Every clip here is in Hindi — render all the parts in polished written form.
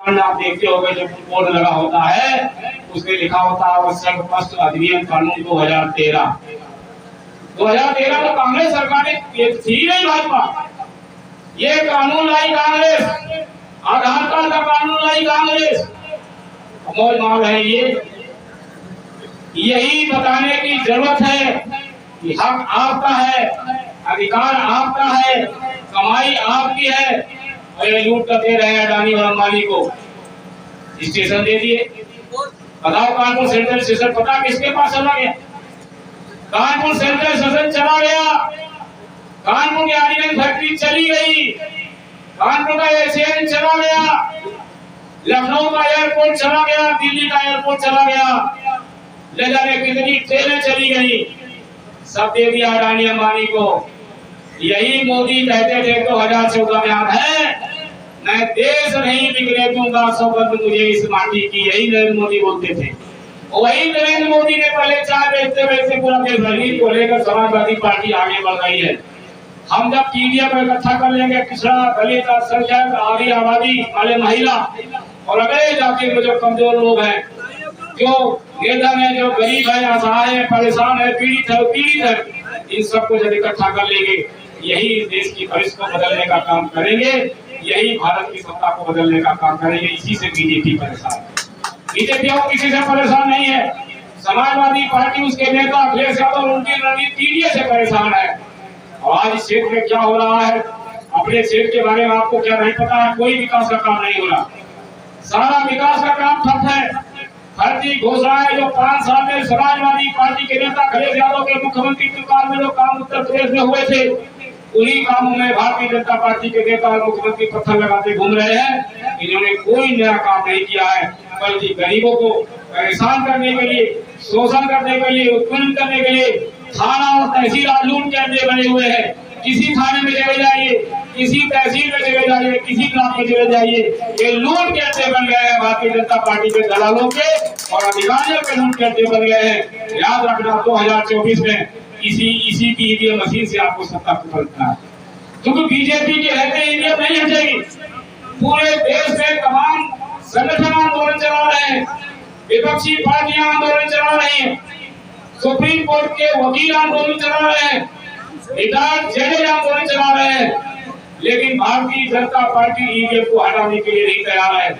आप देखते होंगे जो बोर्ड लगा होता है उसमें लिखा होता है आवश्यक वस्तु अधिनियम कानून 2013। 2013 में कांग्रेस सरकार ने थी नहीं भाजपा, ये कानून लाई कांग्रेस, आधार कार्ड का कानून लाई कांग्रेस। मौज मार रहे ये, यही बताने की जरूरत है कि हक आपका है, अधिकार आपका है, कमाई आपकी है, और ये लूट करते रहे अडानी और अंबानी को। स्टेशन दे दिए, बताओ कानपुर सेंट्रल स्टेशन पता किसके पास चला गया? कानपुर सेंट्रल स्टेशन चला गया, कानपुर की आर्डिनेंस फैक्ट्री चली गई, कानपुर का एशियन चला गया, लखनऊ का एयरपोर्ट चला गया, दिल्ली का एयरपोर्ट चला गया, ले जाने कितनी ट्रेनें चली गई, सब दे दिया अडानी अंबानी को। यही मोदी कहते थे 2014 में, याद है, मैं देश नहीं बिगड़े दूंगा सौगंध मुझे इस माटी की, यही नरेंद्र मोदी बोलते थे। वही नरेंद्र मोदी ने पहले चाय बेचते बेचते पूरा देश भर को लेकर समाजवादी पार्टी आगे बढ़ रही है। हम जब टीवीएम में इकट्ठा कर लेंगे पिछड़ा दलित अल्पसंख्यक आदि आबादी वाले महिला और अगले जाति में जो कमजोर लोग हैं, जो निर्धन है, जो गरीब है, असहाय है, परेशान है, पीड़ित है, इन सबको जब इकट्ठा कर लेंगे, यही देश की भविष्य को बदलने का काम करेंगे, यही भारत की सत्ता को बदलने का काम करेंगे। इसी से बीजेपी परेशान है। बीजेपी और किसी से परेशान नहीं है, समाजवादी पार्टी उसके नेता अखिलेश यादव उनकी रणनीति से परेशान है। और आज इस क्षेत्र में क्या हो रहा है, अपने क्षेत्र के बारे में आपको क्या नहीं पता है? कोई विकास का काम नहीं हो रहा, सारा विकास का काम ठप है। फर्जी घोषणाएं जो 5 साल में समाजवादी पार्टी के नेता अखिलेश यादव के मुख्यमंत्री के काल में जो काम उत्तर प्रदेश में हुए थे, उन्हीं कामों में भारतीय जनता पार्टी के नेता और मुख्यमंत्री पत्थर लगाते घूम रहे हैं। इन्होंने कोई नया काम नहीं किया है, बल्कि गरीबों को परेशान करने के लिए, शोषण करने के लिए, उत्पीड़न करने के लिए थाना और तहसील लूट के अड्डे बने हुए हैं। किसी थाने में चले जाइए, किसी तहसील में चले जाइए, किसी ब्लॉक में चले जाइए, ये लूट के अड्डे बन गए हैं भारतीय जनता पार्टी के दलालों के और अधिकारियों के लूट के अड्डे बन गए हैं। याद रखना 2024 में इसी की ईवीएम मशीन से आपको सत्ता को पलटना है, क्योंकि बीजेपी के रहते ईवीएम नहीं हटेगी। पूरे देश में तमाम संगठन आंदोलन चला रहे हैं, विपक्षी पार्टियां आंदोलन चला रही हैं, सुप्रीम कोर्ट के वकील आंदोलन चला रहे हैं, रिटायर्ड जजेज आंदोलन चला रहे हैं, लेकिन भारतीय जनता पार्टी ईवीएम को हटाने के लिए नहीं तैयार है।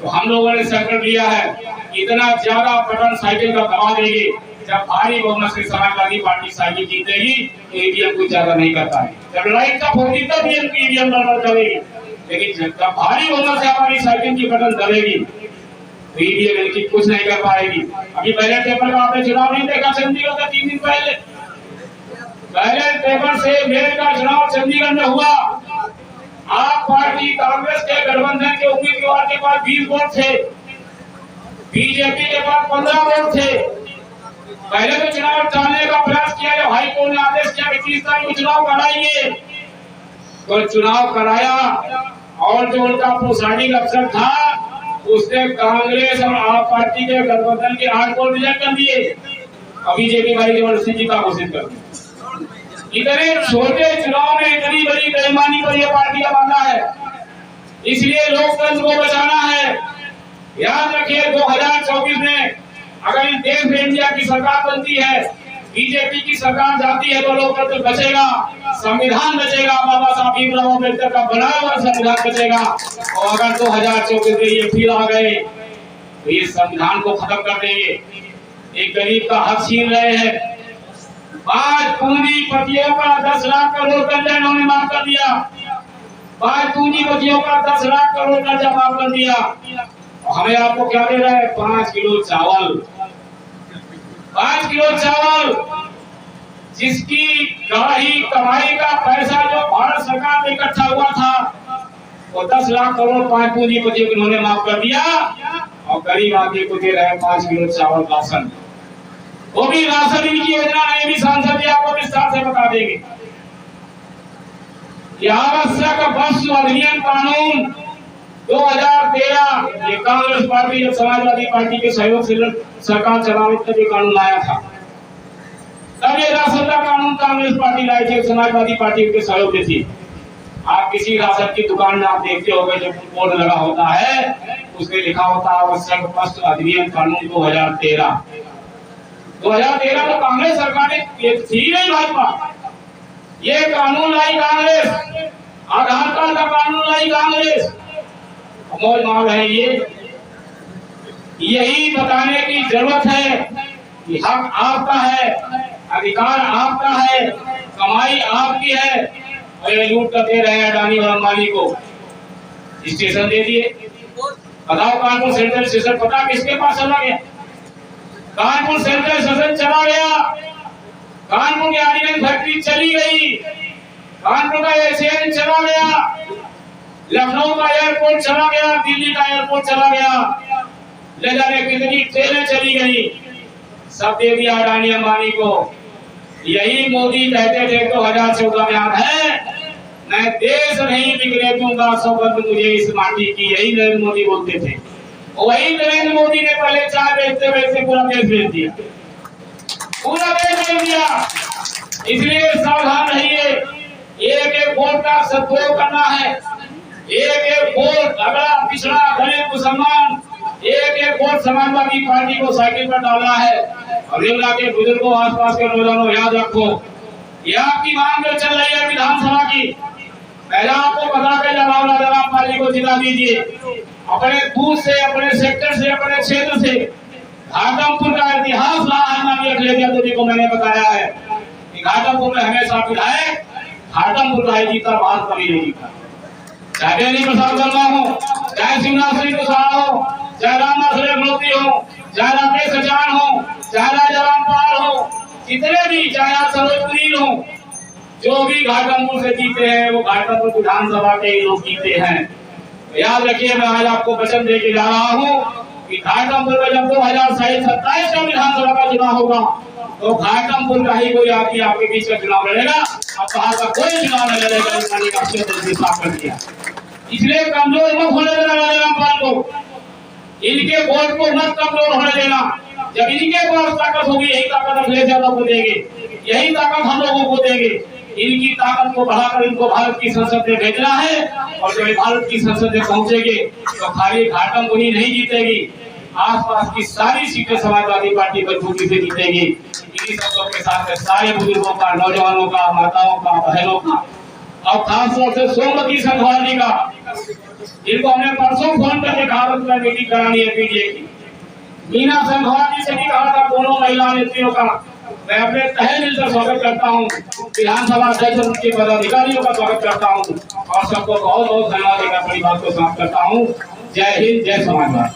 तो हम लोगों ने संकल्प लिया है, इतना ज्यादा बटन साइकिल का दबा देंगे, जब भारी बहुमत से समाजवादी पार्टी साइकिल जीतेगी तो ईवीएम कुछ ज्यादा नहीं करता है। जब लड़ाई का होगी तब ईवीएम गड़बड़ करेगी, लेकिन जब भारी बहुमत से हमारी साइकिल की बटन दबेगी तो ईवीएम इनकी कुछ नहीं कर पाएगी। अभी बैलेट पेपर का आपने चुनाव नहीं देखा चंडीगढ़ का 3 दिन पहले? बैलेट पेपर से मेरे का चुनाव चंडीगढ़ में हुआ। आप पार्टी कांग्रेस के गठबंधन के उम्मीदवार के पास 20 वोट थे, बीजेपी के पास 15 वोट थे। पहले तो चुनाव टालने का प्रयास किया, जब हाईकोर्ट ने आदेश किया कि 30 तारीख को चुनाव कराइए, तो चुनाव कराया और जो उनका प्रोसाइडिंग अफसर था उसने कांग्रेस और आप पार्टी के गठबंधन के 8 वोट रिजेक्ट कर दिए और बीजेपी भाई जबरदस्ती जीता घोषित कर दिया। इतने छोटे चुनाव में इतनी बड़ी बेईमानी पर यह पार्टियां बांधा है, इसलिए लोकतंत्र को बचाना है। याद रखिए 2024 में अगर इस देश में इंडिया की सरकार बनती है, बीजेपी की सरकार जाती है, तो लोकतंत्र बचेगा, संविधान बचेगा, बाबा साहब भीमराव अम्बेडकर का बनाया हुआ संविधान बचेगा। और अगर 2024 में ये फिर आ गए तो ये संविधान को खत्म कर देंगे, एक गरीब का हक छीन रहे हैं। आज पूंजीपतियों का 10 लाख करोड़ कर्जा इन्होंने माफ कर दिया, आज पूंजीपतियों का 10 लाख करोड़ कर्जा माफ कर दिया। हमें आपको क्या दे रहा है? 5 किलो चावल, 5 किलो चावल, जिसकी कमाई का पैसा जो भारत सरकार में इकट्ठा हुआ था वो 10 लाख करोड़ 5 पूंजीपतियों को इन्होंने माफ कर दिया और गरीब आदमी को दे रहे हैं 5 किलो चावल राशन। वो भी राशन की योजना है, भी सांसद जी आपको विस्तार से बता देंगे। आवश्यक वस्तु अधिनियम कानून 2013 ये कांग्रेस पार्टी जब समाजवादी पार्टी के सहयोग से सरकार चलावे तब ये कानून लाया था। तब ये राशन का कानून कांग्रेस पार्टी लाई थी, समाजवादी पार्टी के सहयोग में थी। आप किसी राशन की दुकान में आप देखते होंगे जो बोर्ड लगा होता है, उसमें लिखा होता है आवश्यक वस्तु अधिनियम कानून 2013। 2013 में कांग्रेस सरकार ने थी नहीं भाजपा, ये कानून लाई कांग्रेस, आधार कार्ड का कानून लाई कांग्रेस। मौज मार रहे ये, यही बताने की जरूरत है कि हक आपका है, अधिकार आपका है, कमाई आपकी है, और ये लूट कर दे रहे हैं अडानी और अंबानी को। स्टेशन दे दिए, बताओ कानपुर सेंट्रल स्टेशन पता किसके पास चला गया? कानपुर सेंट्रल स्टेशन चला गया, कानपुर की आर्डिनेंस फैक्ट्री चली गई, कानपुर का एशियन चला गया, लखनऊ का एयरपोर्ट चला गया, दिल्ली का एयरपोर्ट चला गया, ले जाने कितनी ट्रेनें चली गई, सब दे दिया अडानी अंबानी को। यही मोदी कहते थे 2014 में, याद है, मैं देश नहीं बिगड़े दूंगा सौगंध मुझे इस माटी की, यही नरेंद्र मोदी बोलते थे। वही नरेंद्र मोदी ने पहले चाय बेचते बेचते पूरा देश बेच दिया, पूरा देश बेच दिया। इसलिए सावधान रहिए, एक एक वोट का सदुपयोग करना है, एक एक वोट अगला पिछड़ा दलित मुसलमान, एक एक वोट समाजवादी पार्टी को साइकिल पर डालना है। और जिला के बुजुर्गों, आसपास के नौजवानों, याद रखो, ये आपकी मांग जो चल रही है विधानसभा की, पहला आपको बता के जवाब राजाराम पाली को जिता दीजिए, अपने बूथ से, अपने सेक्टर से, अपने क्षेत्र से। घाटमपुर का इतिहास माननीय अखिलेश यादव जी को मैंने बताया है कि घाटमपुर में हमेशा विधायक घाटमपुर का ही जीता, बाहर कभी नहीं जीता। चाहे बेनी प्रसाद वर्मा हो, चाहे शिवनाथ सिंह कुशवाहा हो, चाहे रामनाथ रेवती हो, चाहे राकेश सचान हो, चाहे राजाराम पाल हो, जितने भी, चाहे आप सरोज पुनील हो, जो भी घाटमपुर से जीते हैं वो घाटमपुर विधानसभा के लोग जीते हैं। याद रखिए, मैं आज आपको वचन दे के जा रहा हूँ कि घाटमपुर में जब 2027 का विधानसभा का चुनाव होगा तो घाटमपुर का ही कोई आदमी आपके बीच का चुनाव लड़ेगा, और बाहर का कोई चुनाव नहीं लड़ेगा। इसलिए कमजोर मत होने देना राजाराम पाल को, इनके वोट को मत कमजोर होने देना। जब इनके पास ताकत होगी, यही ताकत अखिलेश यादव को देंगे, यही ताकत हम लोगों को देंगे। इनकी ताकत को बढ़ाकर इनको भारत की संसद में भेजना है, और जब भारत की संसद में पहुंचेंगे तो खाली घाटमपुर ही नहीं जीतेगी, आसपास की सारी सीटें समाजवादी पार्टी मजबूती से जीतेगी। इन्हीं सब लोग के साथ सारे बुजुर्गों का, नौजवानों का, माताओं का, बहनों का, और खासतौर से सोमवती संघवाल जी का, जिनको हमने परसों फोन करके कहा मीटिंग करानी है पीडीए की। मीना संघवाल जी से भी कहा था, दोनों महिला नेत्रियों का मैं अपने तहे दिल से स्वागत करता हूँ, विधानसभा अध्यक्ष उनके पदाधिकारियों का स्वागत करता हूँ, और सबको बहुत बहुत धन्यवाद देकर अपनी बात को समाप्त करता हूँ। जय हिंद, जय समाजवाद।